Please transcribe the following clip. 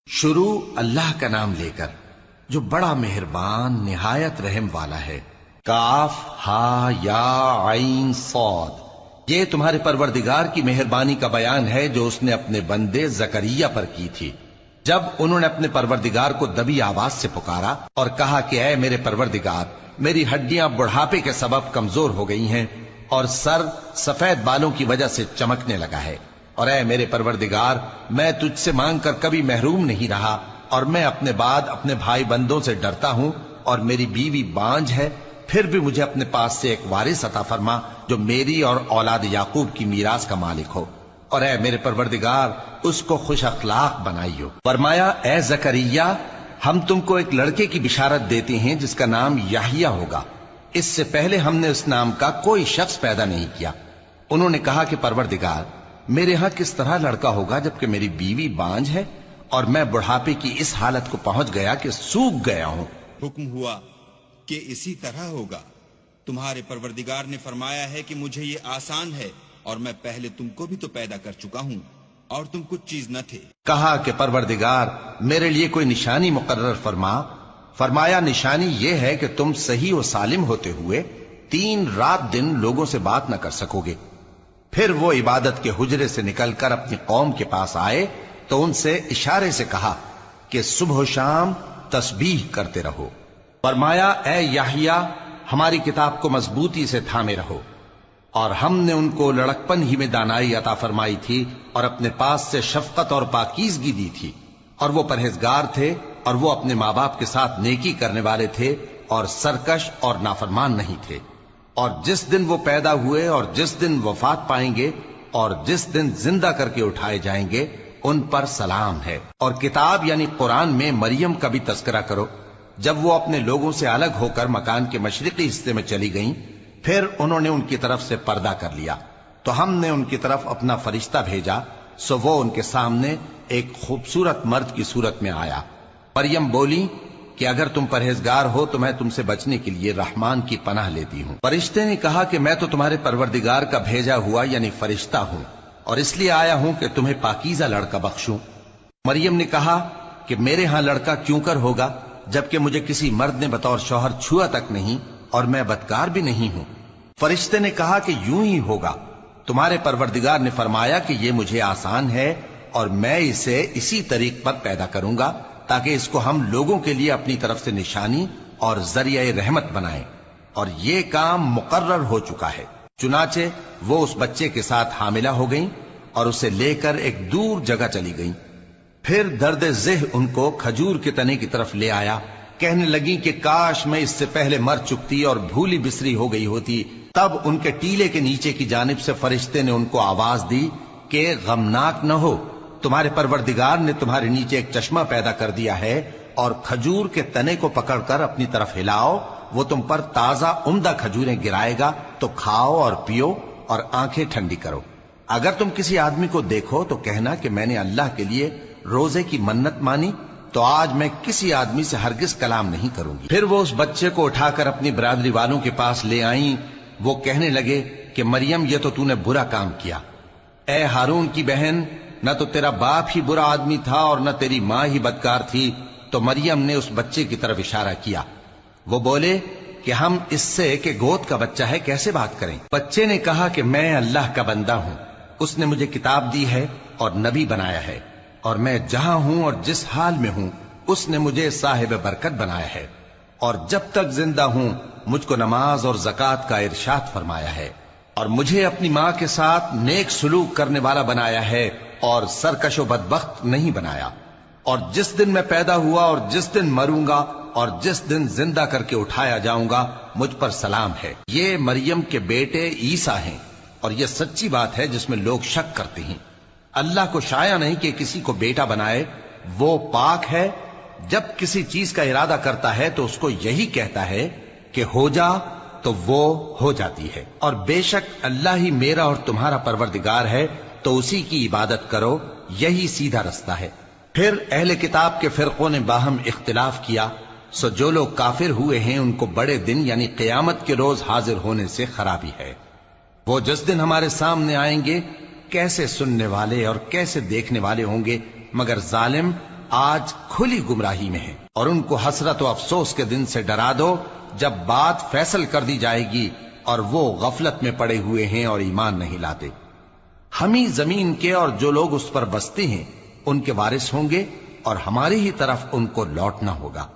شروع اللہ کا نام لے کر جو بڑا مہربان نہایت رحم والا ہے۔ کاف ہا یا عین صاد، یہ تمہارے پروردگار کی مہربانی کا بیان ہے جو اس نے اپنے بندے زکریا پر کی تھی جب انہوں نے اپنے پروردگار کو دبی آواز سے پکارا اور کہا کہ اے میرے پروردگار، میری ہڈیاں بڑھاپے کے سبب کمزور ہو گئی ہیں اور سر سفید بالوں کی وجہ سے چمکنے لگا ہے، اور اے میرے پروردگار، میں تجھ سے مانگ کر کبھی محروم نہیں رہا، اور میں اپنے بعد اپنے بھائی بندوں سے ڈرتا ہوں، اور میری بیوی بانجھ ہے، پھر بھی مجھے اپنے پاس سے ایک وارث عطا فرما جو میری اور اولاد یعقوب کی میراث کا مالک ہو، اور اے میرے پروردگار اس کو خوش اخلاق بنائیو۔ فرمایا اے زکریا، ہم تم کو ایک لڑکے کی بشارت دیتے ہیں جس کا نام یحییٰ ہوگا، اس سے پہلے ہم نے اس نام کا کوئی شخص پیدا نہیں کیا۔ انہوں نے کہا کہ پروردگار، میرے ہاں کس طرح لڑکا ہوگا جبکہ میری بیوی بانجھ ہے اور میں بڑھاپے کی اس حالت کو پہنچ گیا کہ سوکھ گیا ہوں۔ حکم ہوا کہ اسی طرح ہوگا، تمہارے پروردگار نے فرمایا ہے کہ مجھے یہ آسان ہے، اور میں پہلے تم کو بھی تو پیدا کر چکا ہوں اور تم کچھ چیز نہ تھے۔ کہا کہ پروردگار میرے لیے کوئی نشانی مقرر فرما۔ فرمایا نشانی یہ ہے کہ تم صحیح و سالم ہوتے ہوئے 3 رات دن لوگوں سے بات نہ کر سکو گے۔ پھر وہ عبادت کے حجرے سے نکل کر اپنی قوم کے پاس آئے تو ان سے اشارے سے کہا کہ صبح و شام تسبیح کرتے رہو۔ فرمایا اے یحییٰ، ہماری کتاب کو مضبوطی سے تھامے رہو، اور ہم نے ان کو لڑکپن ہی میں دانائی عطا فرمائی تھی اور اپنے پاس سے شفقت اور پاکیزگی دی تھی، اور وہ پرہیزگار تھے اور وہ اپنے ماں باپ کے ساتھ نیکی کرنے والے تھے اور سرکش اور نافرمان نہیں تھے۔ اور جس دن وہ پیدا ہوئے اور جس دن وفات پائیں گے اور جس دن زندہ کر کے اٹھائے جائیں گے ان پر سلام ہے۔ اور کتاب یعنی قرآن میں مریم کا بھی تذکرہ کرو، جب وہ اپنے لوگوں سے الگ ہو کر مکان کے مشرقی حصے میں چلی گئیں، پھر انہوں نے ان کی طرف سے پردہ کر لیا تو ہم نے ان کی طرف اپنا فرشتہ بھیجا، سو وہ ان کے سامنے ایک خوبصورت مرد کی صورت میں آیا۔ مریم بولی کہ اگر تم پرہیزگار ہو تو میں تم سے بچنے کے لیے رحمان کی پناہ لیتی ہوں۔ فرشتے نے کہا کہ میں تو تمہارے پروردگار کا بھیجا ہوا یعنی فرشتہ ہوں، اور اس لیے آیا ہوں کہ تمہیں پاکیزہ لڑکا بخشوں۔ مریم نے کہا کہ میرے ہاں لڑکا کیوں کر ہوگا جبکہ مجھے کسی مرد نے بطور شوہر چھوا تک نہیں اور میں بدکار بھی نہیں ہوں۔ فرشتے نے کہا کہ یوں ہی ہوگا، تمہارے پروردگار نے فرمایا کہ یہ مجھے آسان ہے اور میں اسے اسی طریق پر پیدا کروں گا تاکہ اس کو ہم لوگوں کے لیے اپنی طرف سے نشانی اور ذریعہ رحمت بنائیں، اور یہ کام مقرر ہو چکا ہے۔ چنانچہ وہ اس بچے کے ساتھ حاملہ ہو گئیں اور اسے لے کر ایک دور جگہ چلی گئیں۔ پھر درد ذہ ان کو کھجور کے تنے کی طرف لے آیا، کہنے لگیں کہ کاش میں اس سے پہلے مر چکتی اور بھولی بسری ہو گئی ہوتی۔ تب ان کے ٹیلے کے نیچے کی جانب سے فرشتے نے ان کو آواز دی کہ غمناک نہ ہو، تمہارے پروردگار نے تمہارے نیچے ایک چشمہ پیدا کر دیا ہے، اور کھجور کے تنے کو پکڑ کر اپنی طرف ہلاؤ، وہ تم پر تازہ عمدہ کھجوریں گرائے گا، تو کھاؤ اور پیو اور آنکھیں ٹھنڈی کرو۔ اگر تم کسی آدمی کو دیکھو تو کہنا کہ میں نے اللہ کے لیے روزے کی منت مانی، تو آج میں کسی آدمی سے ہرگز کلام نہیں کروں گی۔ پھر وہ اس بچے کو اٹھا کر اپنی برادری والوں کے پاس لے آئیں۔ وہ کہنے لگے کہ مریم یہ تو نے برا کام کیا، اے ہارون کی بہن، نہ تو تیرا باپ ہی برا آدمی تھا اور نہ تیری ماں ہی بدکار تھی۔ تو مریم نے اس بچے کی طرف اشارہ کیا۔ وہ بولے کہ ہم اس سے کہ گود کا بچہ ہے کیسے بات کریں؟ بچے نے کہا کہ میں اللہ کا بندہ ہوں، اس نے مجھے کتاب دی ہے اور نبی بنایا ہے، اور میں جہاں ہوں اور جس حال میں ہوں اس نے مجھے صاحب برکت بنایا ہے، اور جب تک زندہ ہوں مجھ کو نماز اور زکوٰۃ کا ارشاد فرمایا ہے، اور مجھے اپنی ماں کے ساتھ نیک سلوک کرنے والا بنایا ہے اور سرکش و بدبخت نہیں بنایا، اور جس دن میں پیدا ہوا اور جس دن مروں گا اور جس دن زندہ کر کے اٹھایا جاؤں گا مجھ پر سلام ہے۔ یہ مریم کے بیٹے عیسیٰ ہیں، اور یہ سچی بات ہے جس میں لوگ شک کرتے ہیں۔ اللہ کو شایع نہیں کہ کسی کو بیٹا بنائے، وہ پاک ہے، جب کسی چیز کا ارادہ کرتا ہے تو اس کو یہی کہتا ہے کہ ہو جا تو وہ ہو جاتی ہے، اور بے شک اللہ ہی میرا اور تمہارا پروردگار ہے، تو اسی کی عبادت کرو، یہی سیدھا رستہ ہے۔ پھر اہل کتاب کے فرقوں نے باہم اختلاف کیا، سو جو لوگ کافر ہوئے ہیں ان کو بڑے دن یعنی قیامت کے روز حاضر ہونے سے خرابی ہے۔ وہ جس دن ہمارے سامنے آئیں گے کیسے سننے والے اور کیسے دیکھنے والے ہوں گے، مگر ظالم آج کھلی گمراہی میں ہیں، اور ان کو حسرت و افسوس کے دن سے ڈرا دو جب بات فیصل کر دی جائے گی اور وہ غفلت میں پڑے ہوئے ہیں اور ایمان نہیں لاتے۔ ہم ہی زمین کے اور جو لوگ اس پر بستے ہیں ان کے وارث ہوں گے، اور ہماری ہی طرف ان کو لوٹنا ہوگا۔